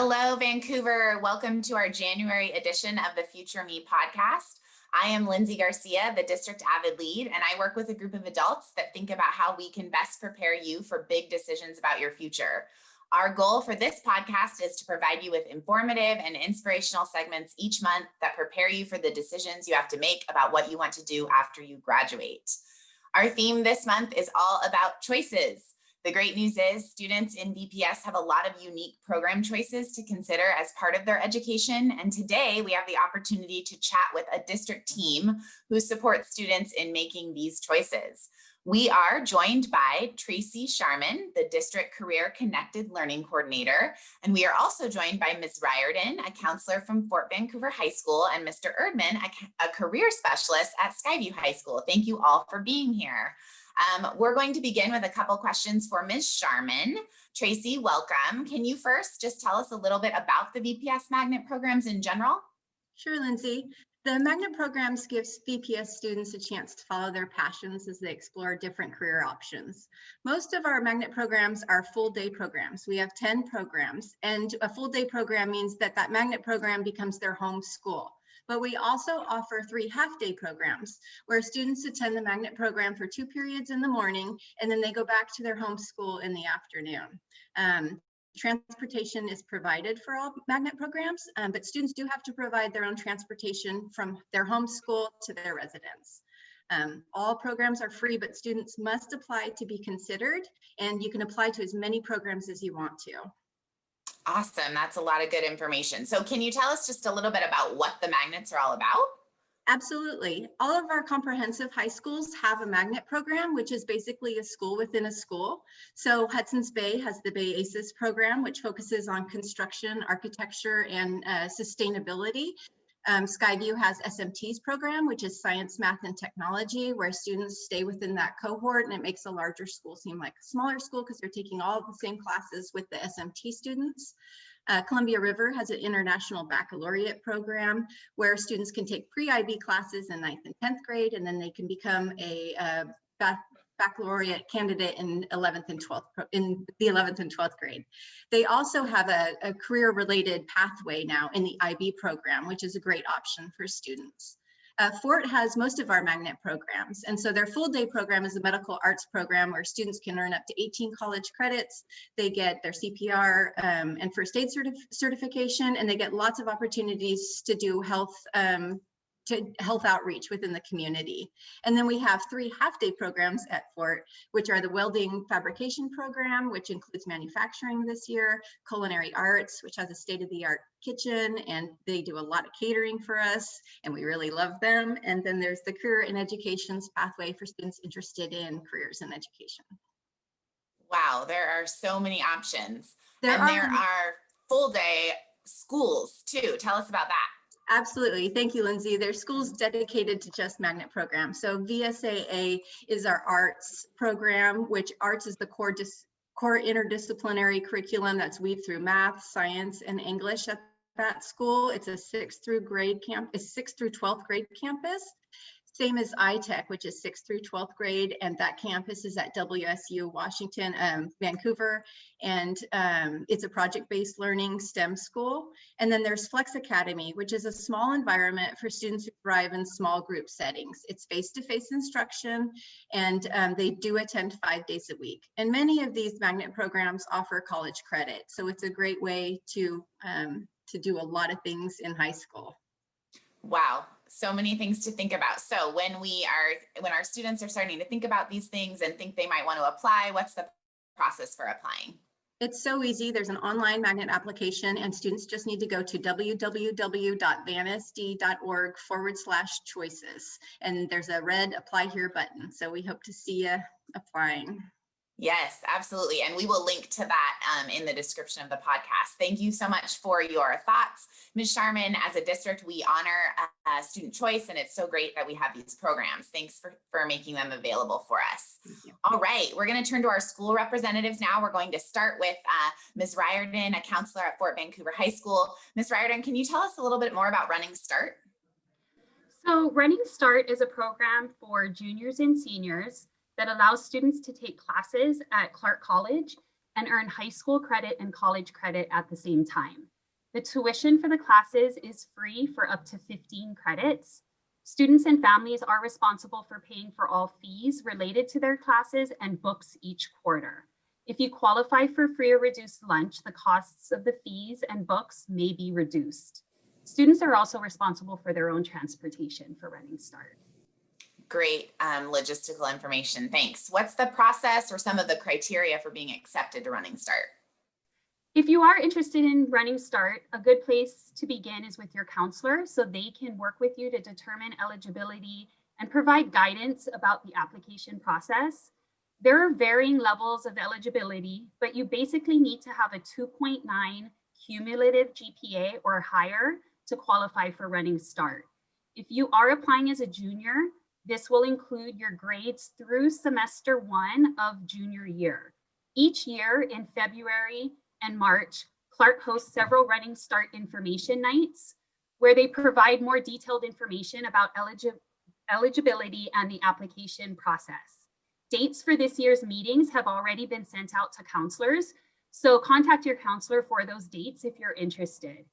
Hello, Vancouver. Welcome to our January edition of the Future Me podcast. I am Lindsay Garcia, the District Avid Lead, and I work with a group of adults that think about how we can best prepare you for big decisions about your future. Our goal for this podcast is to provide you with informative and inspirational segments each month that prepare you for the decisions you have to make about what you want to do after you graduate. Our theme this month is all about choices. The great news is students in VPS have a lot of unique program choices to consider as part of their education. And today we have the opportunity to chat with a district team who supports students in making these choices. We are joined by Tracy Sharman, the District Career Connected Learning Coordinator. And we are also joined by Ms. Riordan, a counselor from Fort Vancouver High School, and Mr. Erdman, a career specialist at Skyview High School. Thank you all for being here. We're going to begin with a couple questions for Ms. Sharman. Tracy, welcome. Can you first just tell us a little bit about the VPS Magnet programs in general? Sure, Lindsay. The Magnet programs gives VPS students a chance to follow their passions as they explore different career options. Most of our Magnet programs are full day programs. We have 10 programs, and a full day program means that Magnet program becomes their home school. But we also offer 3 half-day programs where students attend the Magnet program for 2 periods in the morning, and then they go back to their home school in the afternoon. Transportation is provided for all Magnet programs, but students do have to provide their own transportation from their home school to their residence. All programs are free, but students must apply to be considered, and you can apply to as many programs as you want to. Awesome. That's a lot of good information. So can you tell us just a little bit about what the magnets are all about? Absolutely. All of our comprehensive high schools have a magnet program, which is basically a school within a school. So Hudson's Bay has the Bay ACES program, which focuses on construction, architecture, and sustainability. Skyview has SMT's program, which is science, math, and technology, where students stay within that cohort, and it makes a larger school seem like a smaller school because they're taking all of the same classes with the SMT students. Columbia River has an international baccalaureate program where students can take pre-IB classes in 9th and 10th grade, and then they can become a baccalaureate candidate in 11th and 12th in the 11th and 12th grade. They also have a career-related pathway now in the IB program, which is a great option for students. Fort has most of our magnet programs, and so their full day program is a medical arts program where students can earn up to 18 college credits. They get their CPR and first aid certification, and they get lots of opportunities to do health outreach within the community. And then we have 3 half-day programs at Fort, which are the welding fabrication program, which includes manufacturing this year, culinary arts, which has a state-of-the-art kitchen, and they do a lot of catering for us, and we really love them. And then there's the career and education's pathway for students interested in careers and education. Wow, there are so many options. There are full-day schools too. Tell us about that. Absolutely. Thank you, Lindsay. There's schools dedicated to just magnet programs. So VSAA is our arts program, which arts is the core interdisciplinary curriculum that's weaved through math, science, and English at that school. It's a 6th through 12th grade campus. Same as iTech, which is 6th through 12th grade, and that campus is at WSU Washington, Vancouver, and it's a project-based learning STEM school. And then there's Flex Academy, which is a small environment for students who thrive in small group settings. It's face-to-face instruction, and they do attend 5 days a week. And many of these magnet programs offer college credit, so it's a great way to do a lot of things in high school. Wow, so many things to think about. So when our students are starting to think about these things and think they might want to apply, what's the process for applying? It's so easy. There's an online magnet application, and students just need to go to www.vansd.org/choices. And there's a red apply here button. So we hope to see you applying. Yes, absolutely. And we will link to that in the description of the podcast. Thank you so much for your thoughts. Ms. Sharman, as a district, we honor student choice, and it's so great that we have these programs. Thanks for making them available for us. All right, we're going to turn to our school representatives now. We're going to start with Ms. Riordan, a counselor at Fort Vancouver High School. Ms. Riordan, can you tell us a little bit more about Running Start? So Running Start is a program for juniors and seniors that allows students to take classes at Clark College and earn high school credit and college credit at the same time. The tuition for the classes is free for up to 15 credits. Students and families are responsible for paying for all fees related to their classes and books each quarter. If you qualify for free or reduced lunch, the costs of the fees and books may be reduced. Students are also responsible for their own transportation for Running Start. Great logistical information. Thanks. What's the process or some of the criteria for being accepted to Running Start? If you are interested in Running Start, a good place to begin is with your counselor so they can work with you to determine eligibility and provide guidance about the application process. There are varying levels of eligibility, but you basically need to have a 2.9 cumulative GPA or higher to qualify for Running Start. If you are applying as a junior, this will include your grades through semester 1 of junior year. Each year in February and March, Clark hosts several Running Start information nights where they provide more detailed information about eligibility and the application process. Dates for this year's meetings have already been sent out to counselors, so contact your counselor for those dates if you're interested.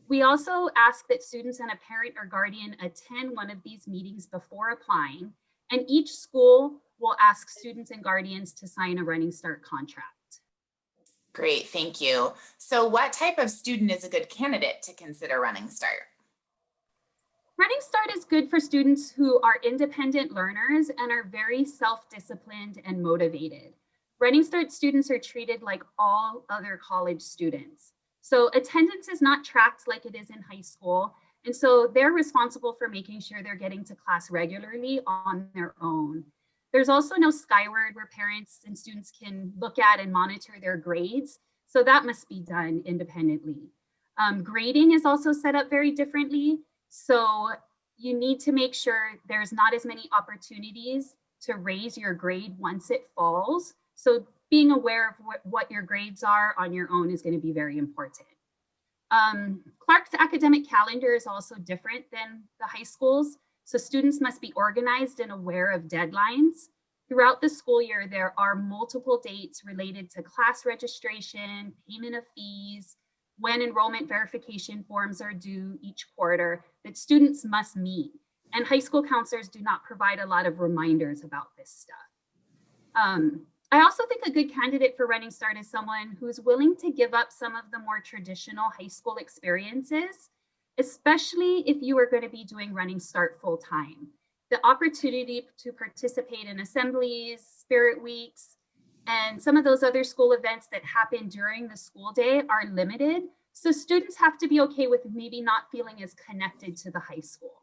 We also ask that students and a parent or guardian attend one of these meetings before applying, and each school will ask students and guardians to sign a Running Start contract. Great, thank you. So what type of student is a good candidate to consider Running Start? Running Start is good for students who are independent learners and are very self-disciplined and motivated. Running Start students are treated like all other college students. So attendance is not tracked like it is in high school. And so they're responsible for making sure they're getting to class regularly on their own. There's also no Skyward where parents and students can look at and monitor their grades. So that must be done independently. Grading is also set up very differently. So you need to make sure there's not as many opportunities to raise your grade once it falls. So being aware of what your grades are on your own is going to be very important. Clark's academic calendar is also different than the high schools. So students must be organized and aware of deadlines. Throughout the school year, there are multiple dates related to class registration, payment of fees, when enrollment verification forms are due each quarter that students must meet. And high school counselors do not provide a lot of reminders about this stuff. I also think a good candidate for Running Start is someone who's willing to give up some of the more traditional high school experiences, especially if you are going to be doing Running Start full time. The opportunity to participate in assemblies, spirit weeks, and some of those other school events that happen during the school day are limited. So students have to be okay with maybe not feeling as connected to the high school.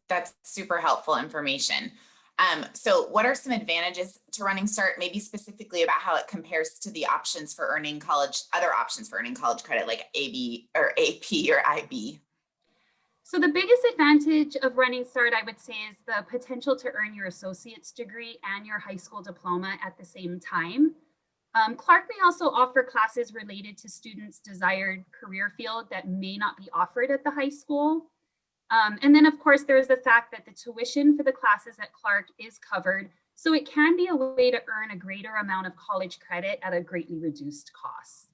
That's super helpful information. So what are some advantages to Running Start, maybe specifically about how it compares to the options for earning college, other options for earning college credit like AB or AP or IB? So the biggest advantage of Running Start, I would say, is the potential to earn your associate's degree and your high school diploma at the same time. Clark may also offer classes related to students' desired career field that may not be offered at the high school. And then, of course, there's the fact that the tuition for the classes at Clark is covered, so it can be a way to earn a greater amount of college credit at a greatly reduced cost.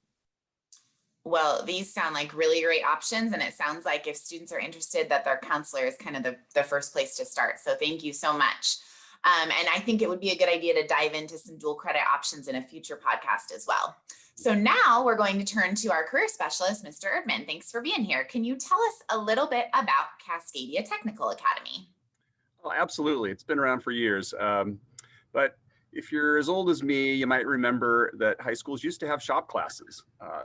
Well, these sound like really great options, and it sounds like if students are interested that their counselor is kind of the first place to start. So thank you so much. And I think it would be a good idea to dive into some dual credit options in a future podcast as well. So now we're going to turn to our career specialist, Mr. Erdman. Thanks for being here. Can you tell us a little bit about Cascadia Technical Academy? Oh, absolutely. It's been around for years. But if you're as old as me, you might remember that high schools used to have shop classes.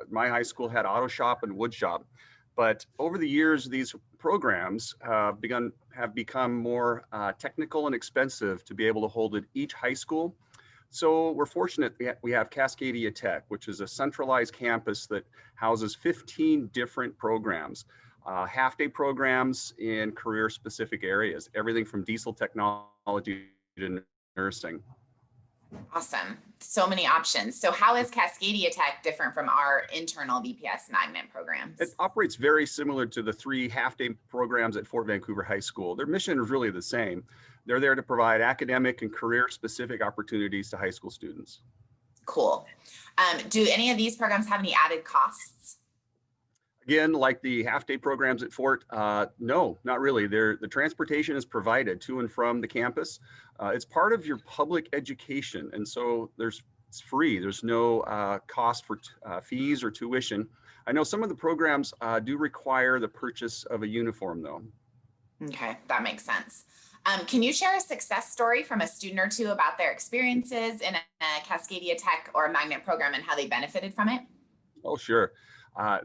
My high school had auto shop and wood shop. But over the years, these programs have become more technical and expensive to be able to hold at each high school. So we're fortunate we have Cascadia Tech, which is a centralized campus that houses 15 different programs, half-day programs in career-specific areas, everything from diesel technology to nursing. Awesome. So many options. So how is Cascadia Tech different from our internal BPS magnet programs? It operates very similar to the 3 half-day programs at Fort Vancouver High School. Their mission is really the same. They're there to provide academic and career-specific opportunities to high school students. Cool. Do any of these programs have any added costs? Again, like the half-day programs at Fort, no, not really. The transportation is provided to and from the campus. It's part of your public education, and so it's free. There's no cost for fees or tuition. I know some of the programs do require the purchase of a uniform, though. Okay, that makes sense. Can you share a success story from a student or two about their experiences in a Cascadia Tech or Magnet program and how they benefited from it? Oh, sure.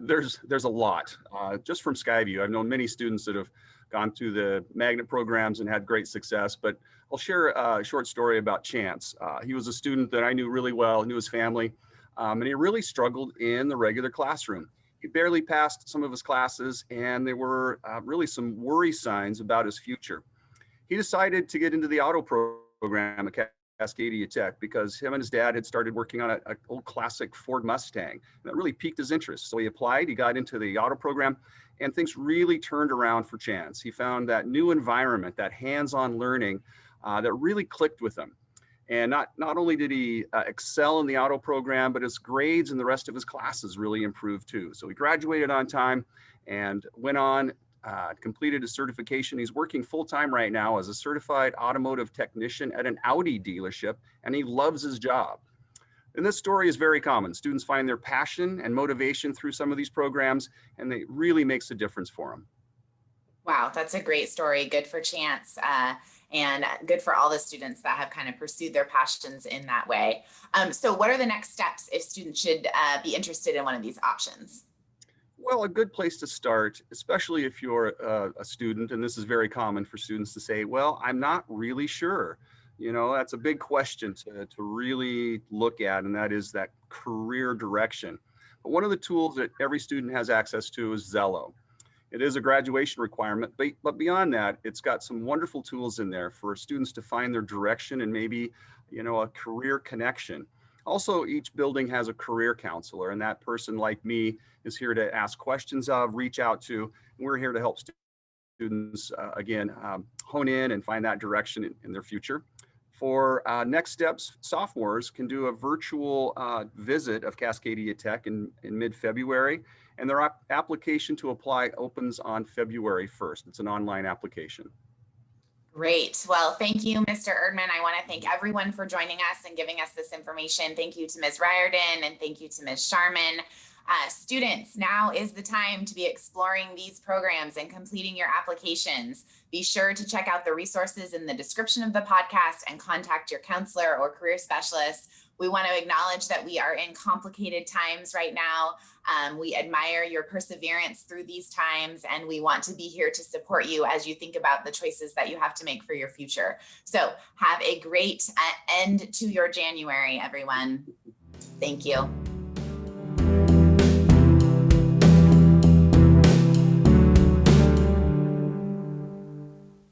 There's a lot. Just from Skyview, I've known many students that have gone through the magnet programs and had great success, but I'll share a short story about Chance. He was a student that I knew really well, knew his family, and he really struggled in the regular classroom. He barely passed some of his classes, and there were really some worry signs about his future. He decided to get into the auto program at Cascadia Tech because him and his dad had started working on an old classic Ford Mustang. And that really piqued his interest. So he applied, he got into the auto program, and things really turned around for Chance. He found that new environment, that hands-on learning that really clicked with him. And not only did he excel in the auto program, but his grades and the rest of his classes really improved too. So he graduated on time and went on, completed his certification. He's working full-time right now as a certified automotive technician at an Audi dealership, and he loves his job. And this story is very common. Students find their passion and motivation through some of these programs, and it really makes a difference for them. Wow, that's a great story. Good for Chance, and good for all the students that have kind of pursued their passions in that way. So what are the next steps if students should be interested in one of these options? Well, a good place to start, especially if you're a student, and this is very common for students to say, well, I'm not really sure. You know, that's a big question to really look at, and that is that career direction. But one of the tools that every student has access to is Zello. It is a graduation requirement, but beyond that, it's got some wonderful tools in there for students to find their direction and maybe, you know, a career connection. Also, each building has a career counselor, and that person, like me, is here to ask questions of, reach out to, and we're here to help students, again, hone in and find that direction in their future. For next steps, sophomores can do a virtual visit of Cascadia Tech in mid-February, and their application to apply opens on February 1st. It's an online application. Great. Well, thank you, Mr. Erdman. I want to thank everyone for joining us and giving us this information. Thank you to Ms. Riordan and thank you to Ms. Sharman. Students, now is the time to be exploring these programs and completing your applications. Be sure to check out the resources in the description of the podcast and contact your counselor or career specialist. We want to acknowledge that we are in complicated times right now. We admire your perseverance through these times, and we want to be here to support you as you think about the choices that you have to make for your future. So have a great end to your January, everyone. Thank you.